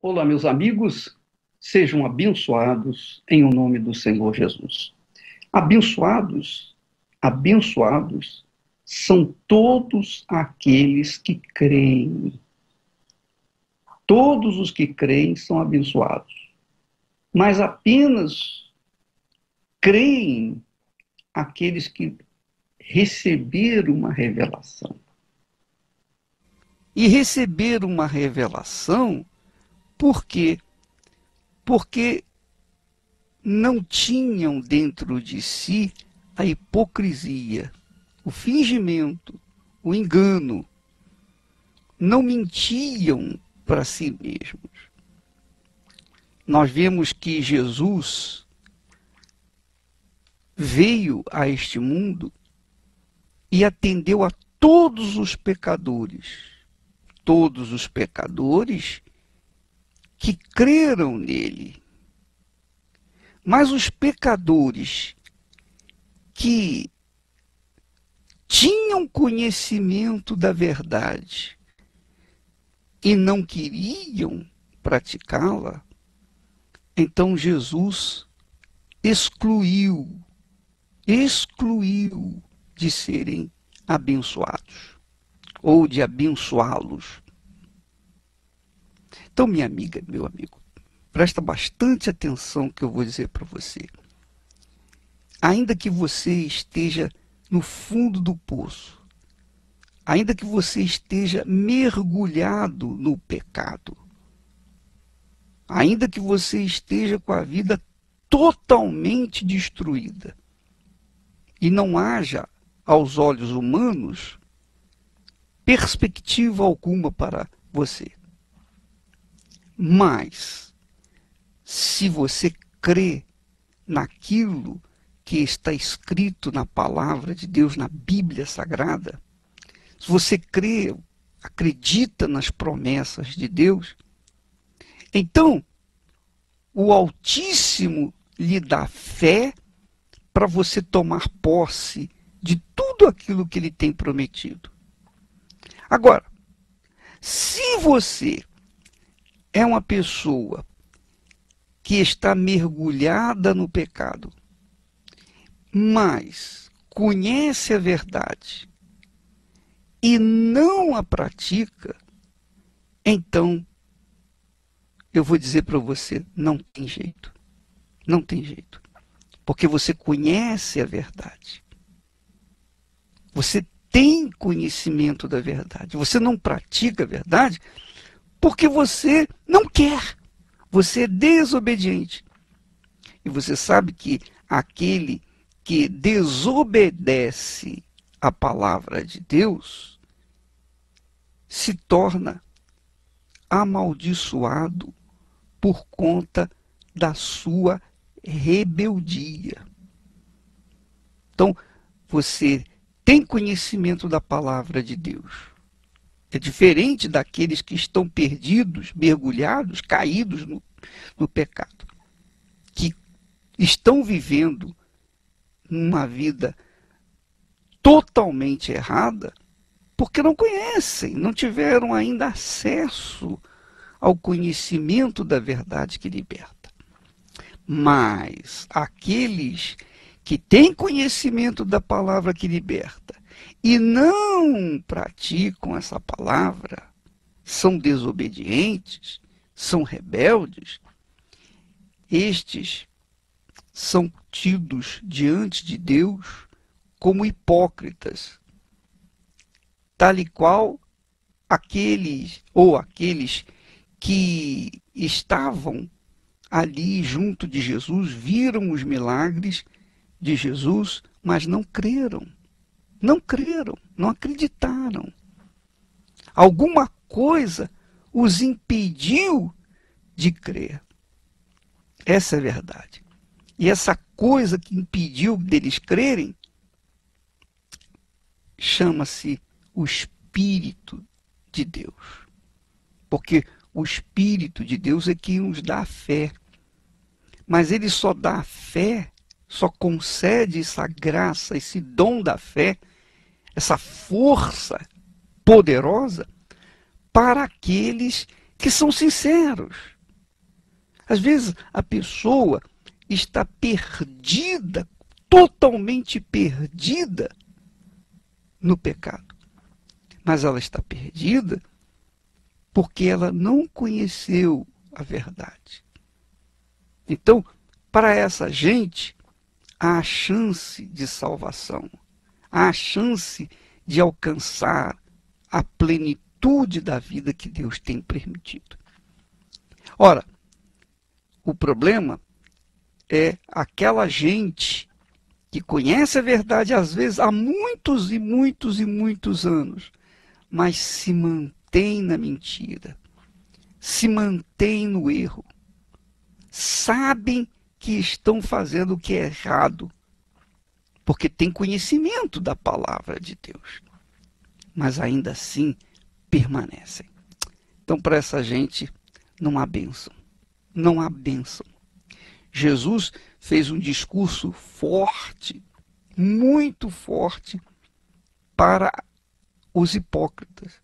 Olá, meus amigos, sejam abençoados em o nome do Senhor Jesus. Abençoados, abençoados são todos aqueles que creem. Todos os que creem são abençoados. Mas apenas creem aqueles que receberam uma revelação. E receberam uma revelação por quê? Porque não tinham dentro de si a hipocrisia, o fingimento, o engano. Não mentiam para si mesmos. Nós vemos que Jesus veio a este mundo e atendeu a todos os pecadores que creram nele. Mas os pecadores que tinham conhecimento da verdade e não queriam praticá-la, então Jesus excluiu de serem abençoados ou de abençoá-los. Então, minha amiga, meu amigo, presta bastante atenção no que eu vou dizer para você. Ainda que você esteja no fundo do poço, ainda que você esteja mergulhado no pecado, ainda que você esteja com a vida totalmente destruída e não haja, aos olhos humanos, perspectiva alguma para você. Mas, se você crê naquilo que está escrito na palavra de Deus, na Bíblia Sagrada, se você crê, acredita nas promessas de Deus, então o Altíssimo lhe dá fé para você tomar posse de tudo aquilo que ele tem prometido. Agora, se você é uma pessoa que está mergulhada no pecado, mas conhece a verdade e não a pratica, então eu vou dizer para você, não tem jeito. Não tem jeito. Porque você conhece a verdade. Você tem conhecimento da verdade. Você não pratica a verdade porque você não quer. Você é desobediente. E você sabe que aquele que desobedece a palavra de Deus se torna amaldiçoado por conta da sua rebeldia. Então, você tem conhecimento da palavra de Deus. É diferente daqueles que estão perdidos, mergulhados, caídos no pecado, que estão vivendo uma vida totalmente errada, porque não conhecem, não tiveram ainda acesso ao conhecimento da verdade que liberta. Mas aqueles que têm conhecimento da palavra que liberta e não praticam essa palavra, são desobedientes, são rebeldes, estes são tidos diante de Deus como hipócritas, tal e qual aqueles que estavam ali junto de Jesus, viram os milagres de Jesus, mas não creram. Não creram, não acreditaram. Alguma coisa os impediu de crer. Essa é a verdade. E essa coisa que impediu deles crerem chama-se o Espírito de Deus. Porque o Espírito de Deus é que nos dá a fé. Mas ele só dá a fé, só concede essa graça, esse dom da fé, essa força poderosa para aqueles que são sinceros, Às vezes a pessoa está perdida, totalmente perdida no pecado. Mas ela está perdida porque ela não conheceu a verdade. Então, para essa gente, há a chance de salvação, há a chance de alcançar a plenitude da vida que Deus tem permitido. Ora, o problema é aquela gente que conhece a verdade, às vezes, há muitos e muitos e muitos anos, mas se mantém na mentira, se mantém no erro, sabem que estão fazendo o que é errado, porque tem conhecimento da palavra de Deus, mas ainda assim permanecem. Então, para essa gente, não há bênção. Não há bênção. Jesus fez um discurso forte, muito forte, para os hipócritas.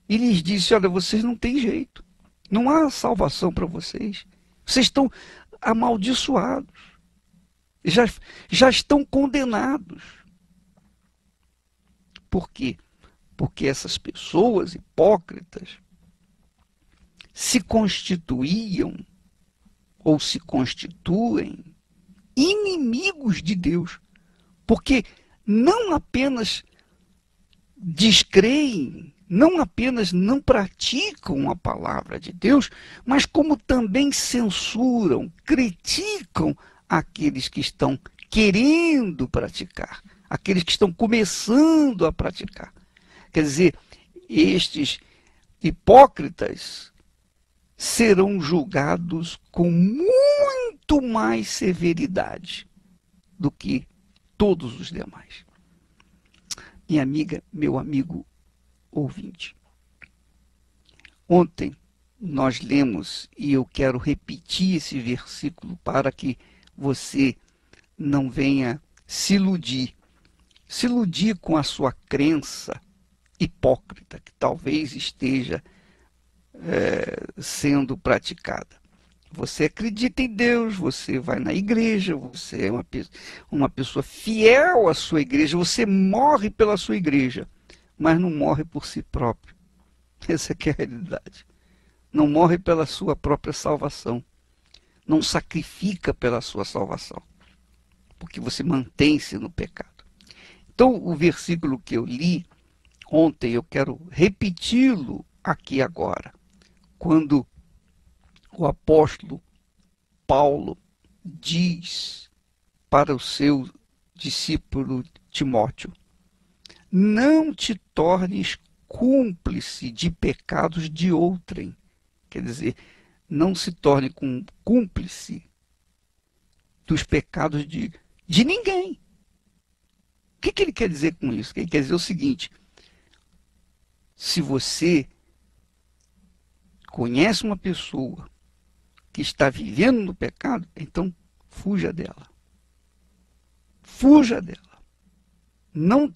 E lhes disse, olha, vocês não têm jeito. Não há salvação para vocês. Vocês estão amaldiçoados. Já estão condenados. Por quê? Porque essas pessoas hipócritas se constituíam ou se constituem inimigos de Deus, porque não apenas descreem, não apenas não praticam a palavra de Deus, mas como também censuram, criticam aqueles que estão querendo praticar, aqueles que estão começando a praticar. Quer dizer, estes hipócritas serão julgados com muito mais severidade do que todos os demais. Minha amiga, meu amigo ouvinte, ontem nós lemos, e eu quero repetir esse versículo para que você não venha se iludir com a sua crença hipócrita, que talvez esteja sendo praticada. Você acredita em Deus, você vai na igreja, você é uma pessoa fiel à sua igreja, você morre pela sua igreja, mas não morre por si próprio. Essa é a realidade. Não morre pela sua própria salvação. Não sacrifica pela sua salvação, porque você mantém-se no pecado. Então, o versículo que eu li ontem, eu quero repeti-lo aqui agora. Quando o apóstolo Paulo diz para o seu discípulo Timóteo: não te tornes cúmplice de pecados de outrem. Quer dizer, não se torne cúmplice dos pecados de ninguém. O que ele quer dizer com isso? Ele quer dizer o seguinte: se você conhece uma pessoa que está vivendo no pecado, então fuja dela. Fuja dela. Não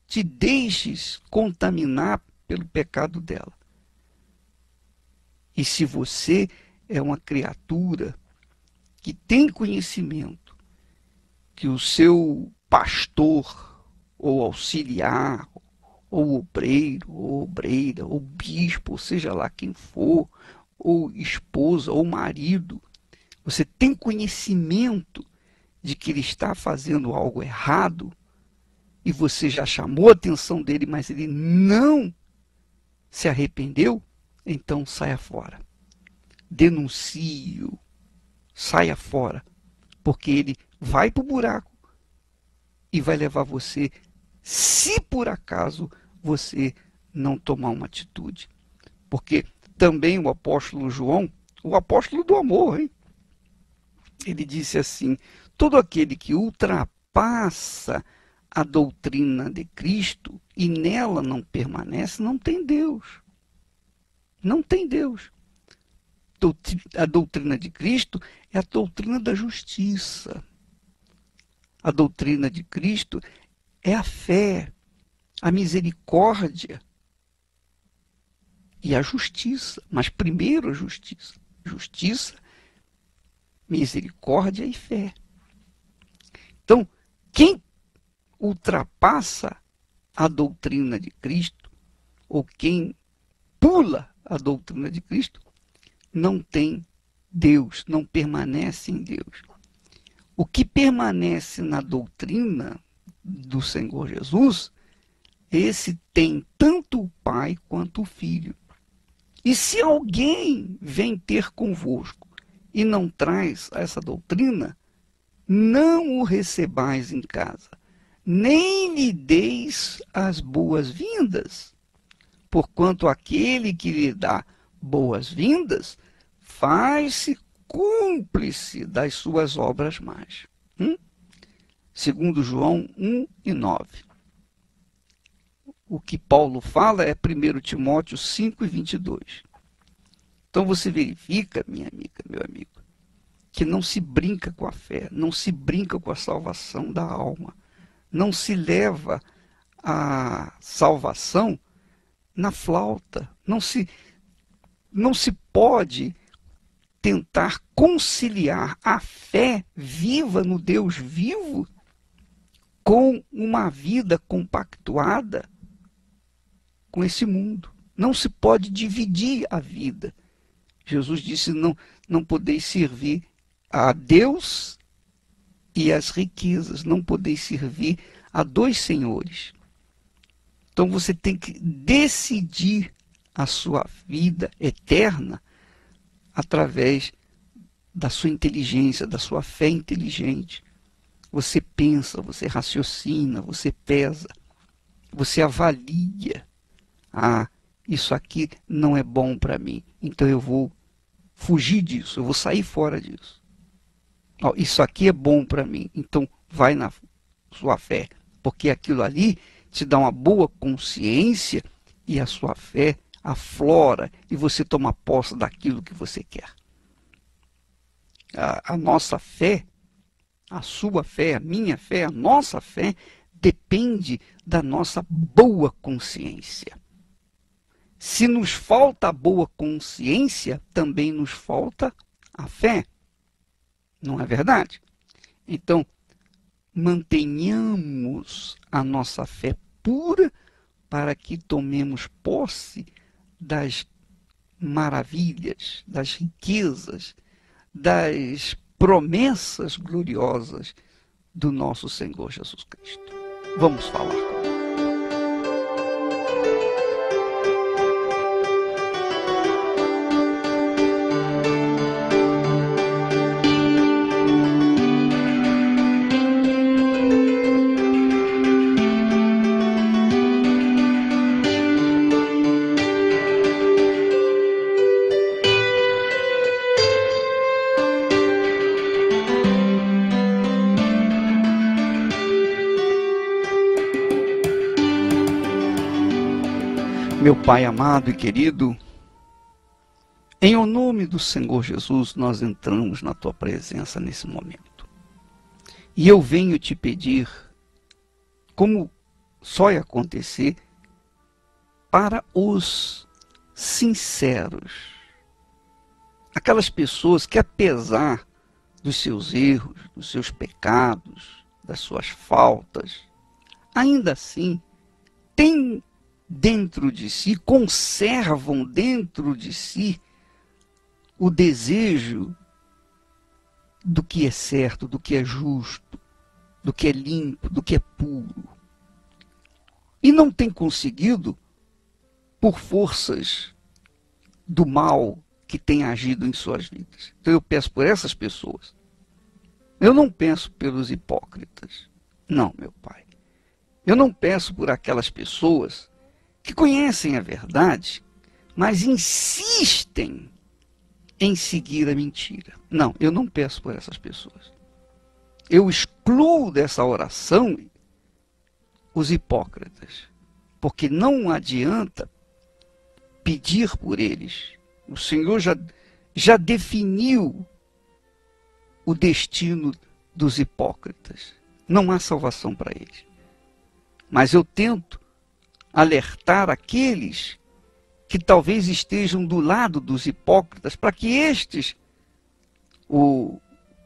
te deixes contaminar pelo pecado dela. E se você é uma criatura que tem conhecimento que o seu pastor ou auxiliar ou obreiro, ou obreira, ou bispo, ou seja lá quem for, ou esposa, ou marido, você tem conhecimento de que ele está fazendo algo errado, e você já chamou a atenção dele, mas ele não se arrependeu, então saia fora. Denuncie-o, saia fora, porque ele vai para o buraco e vai levar você, se por acaso você não tomar uma atitude. Porque também o apóstolo João, o apóstolo do amor, hein? Ele disse assim: todo aquele que ultrapassa a doutrina de Cristo e nela não permanece, não tem Deus. Não tem Deus. A doutrina de Cristo é a doutrina da justiça. A doutrina de Cristo é a fé, a misericórdia e a justiça. Mas primeiro a justiça. Justiça misericórdia e fé. Então, quem ultrapassa a doutrina de Cristo, ou quem pula a doutrina de Cristo, não tem Deus, não permanece em Deus. O que permanece na doutrina do Senhor Jesus, esse tem tanto o Pai quanto o Filho. E se alguém vem ter convosco e não traz essa doutrina, não o recebais em casa, nem lhe deis as boas-vindas, porquanto aquele que lhe dá boas-vindas faz-se cúmplice das suas obras más. Segundo João 1:9. O que Paulo fala é 1 Timóteo 5:22. Então você verifica, minha amiga, meu amigo, que não se brinca com a fé, não se brinca com a salvação da alma, não se leva a salvação na flauta, não se pode tentar conciliar a fé viva no Deus vivo com uma vida compactuada com esse mundo. Não se pode dividir a vida. Jesus disse, não podeis servir a Deus e as riquezas, não podeis servir a dois senhores. Então você tem que decidir a sua vida eterna através da sua inteligência, da sua fé inteligente. Você pensa, você raciocina, você pesa, você avalia. Isso aqui não é bom para mim, então eu vou fugir disso, eu vou sair fora disso. Isso aqui é bom para mim, então vai na sua fé, porque aquilo ali te dá uma boa consciência e a sua fé aflora e você toma posse daquilo que você quer. A nossa fé, a sua fé, a minha fé, a nossa fé depende da nossa boa consciência. Se nos falta a boa consciência, também nos falta a fé. Não é verdade? Então, mantenhamos a nossa fé pura para que tomemos posse das maravilhas, das riquezas, das promessas gloriosas do nosso Senhor Jesus Cristo. Vamos falar com ele. Meu Pai amado e querido, em o nome do Senhor Jesus, nós entramos na Tua presença nesse momento. E eu venho te pedir, como só ia acontecer, para os sinceros, aquelas pessoas que apesar dos seus erros, dos seus pecados, das suas faltas, ainda assim têm dentro de si, conservam dentro de si o desejo do que é certo, do que é justo, do que é limpo, do que é puro. E não tem conseguido por forças do mal que tem agido em suas vidas. Então eu peço por essas pessoas. Eu não peço pelos hipócritas. Não, meu Pai. Eu não peço por aquelas pessoas que conhecem a verdade, mas insistem em seguir a mentira. Não, eu não peço por essas pessoas. Eu excluo dessa oração os hipócritas, porque não adianta pedir por eles. O Senhor já definiu o destino dos hipócritas. Não há salvação para eles. Mas eu tento alertar aqueles que talvez estejam do lado dos hipócritas, para que estes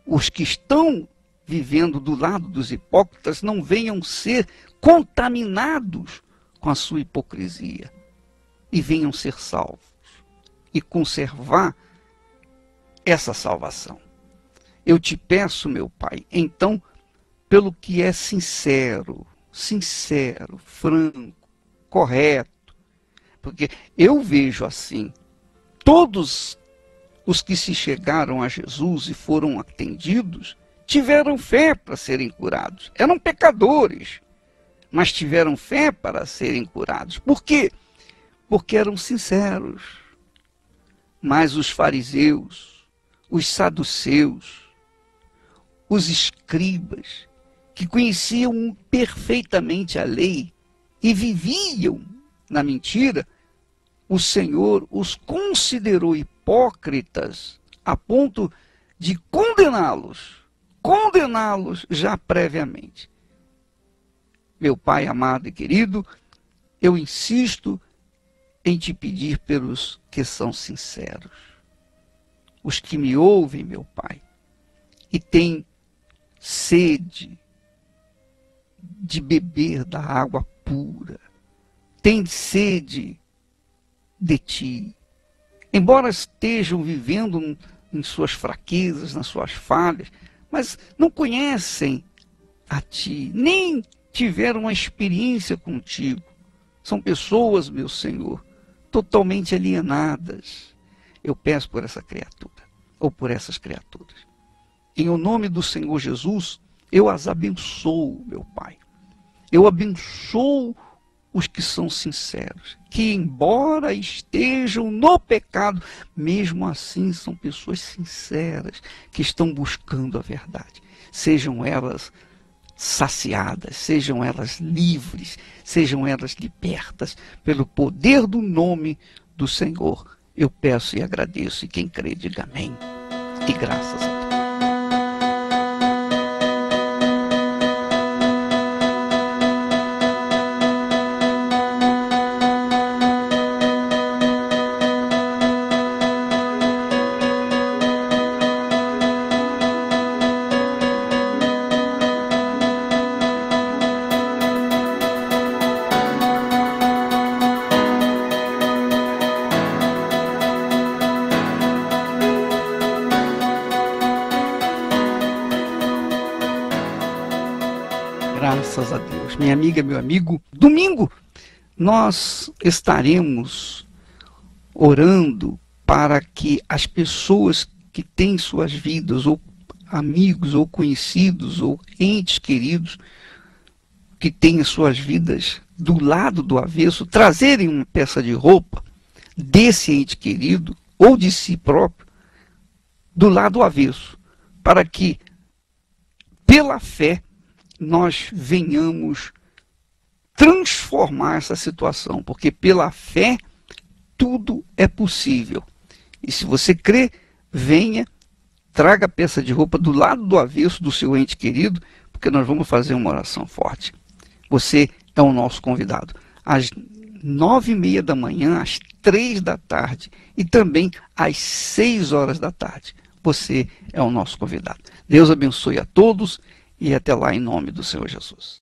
os que estão vivendo do lado dos hipócritas não venham ser contaminados com a sua hipocrisia e venham ser salvos e conservar essa salvação. Eu te peço, meu Pai, então, pelo que é sincero, franco, correto, porque eu vejo assim, todos os que se chegaram a Jesus e foram atendidos, tiveram fé para serem curados. Eram pecadores, mas tiveram fé para serem curados. Por quê? Porque eram sinceros. Mas os fariseus, os saduceus, os escribas, que conheciam perfeitamente a lei e viviam na mentira, o Senhor os considerou hipócritas a ponto de condená-los já previamente. Meu Pai amado e querido, eu insisto em te pedir pelos que são sinceros, os que me ouvem, meu Pai, e têm sede de beber da água pura, têm sede de ti, embora estejam vivendo em suas fraquezas, nas suas falhas, mas não conhecem a ti, nem tiveram uma experiência contigo. São pessoas, meu Senhor, totalmente alienadas. Eu peço por essa criatura, ou por essas criaturas. Em o nome do Senhor Jesus, eu as abençoo, meu Pai. Eu abençoo os que são sinceros, que embora estejam no pecado, mesmo assim são pessoas sinceras, que estão buscando a verdade. Sejam elas saciadas, sejam elas livres, sejam elas libertas pelo poder do nome do Senhor. Eu peço e agradeço, e quem crê, diga amém. E graças a Deus. Graças a Deus. Minha amiga, meu amigo, domingo nós estaremos orando para que as pessoas que têm suas vidas, ou amigos, ou conhecidos, ou entes queridos, que têm suas vidas do lado do avesso, trazerem uma peça de roupa desse ente querido, ou de si próprio, do lado avesso, para que, pela fé, nós venhamos transformar essa situação, porque pela fé tudo é possível. E se você crê, venha, traga a peça de roupa do lado do avesso do seu ente querido, porque nós vamos fazer uma oração forte. Você é o nosso convidado. Às 9h30 da manhã, às 3 da tarde e também às 6 horas da tarde. Você é o nosso convidado. Deus abençoe a todos. E até lá, em nome do Senhor Jesus.